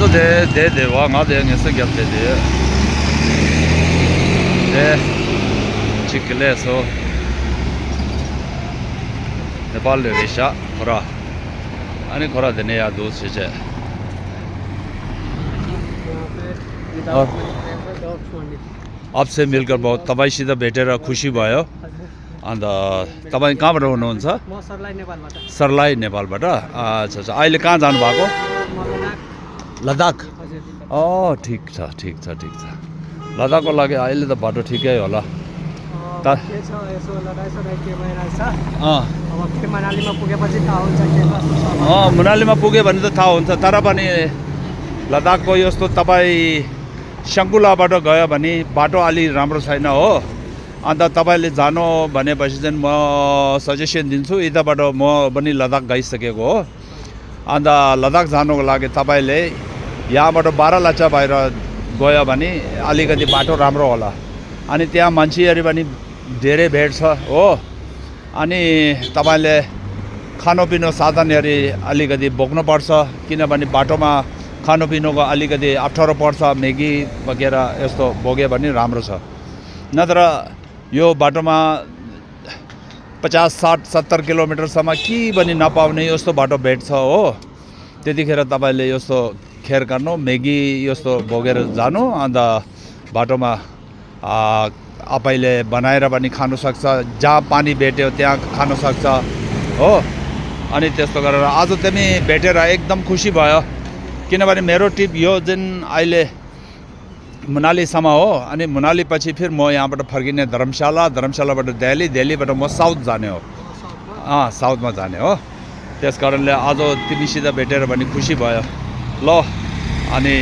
또 내 왕아대에서 겹대대 네 지킬래서 नेपाल रेशा खोरा अनि खोरा देने या दो से और आपसे मिलकर बहुत तपाईसित भेटेर खुसी भयो अन्त तपाई कहाँबाट हुनुहुन्छ सरलाई नेपालबाट अच्छा अच्छा अहिले कहाँ जानु भएको लद्दाख ठिक छ लद्दाखको लागि अहिले त बाटो ठिकै होला मनालीमा पुग्यो भने त थाहा हुन्छ तर पनि लद्दाखको यस्तो तपाईँ शङ्कुलाबाट गयो भने बाटो अलि राम्रो छैन हो अन्त तपाईँले जानु भनेपछि चाहिँ म सजेसन दिन्छु यताबाट म पनि लद्दाख गइसकेको हो अन्त लद्दाख जानुको लागि तपाईँले यहाँबाट 12 लाचा भएर गयो भने अलिकति बाटो राम्रो होला अनि त्यहाँ मान्छेहरू पनि धेरै भेट्छ हो अनि तपाईले खानपिनो साधनहरू अलिकति बोक्नुपर्छ किनभने बाटोमा खानपिनोको अलिकति अप्ठ्यारो पर्छ मैगी वगैरह यस्तो बोक्यो भने राम्रो छ नत्र यो बाटोमा 50 60 70 किलोमिटरसम्म के पनि नपाउने यस्तो बाटो भेट्छ हो त्यतिखेर तपाईले यस्तो खेर गर्नु मैगी यस्तो बोकेर जानु अन्त बाटोमा आफैले बनाएर पनि खानु सक्छ जहाँ पानी भेट्यो त्यहाँ खानु सक्छ हो अनि त्यस्तो गरेर आज तिमी भेटेर एकदम खुसी भयो किनभने मेरो ट्रिप यो जुन अहिले मनालीसम्म हो अनि मनाली पछि फिर म यहाँबाट फर्किने धर्मशालाबाट दिल्लीबाट म साउथ जाने हो साउथमा जाने हो त्यसकारणले आज तिमीसित भेटेर पनि खुसी भयो ल अनि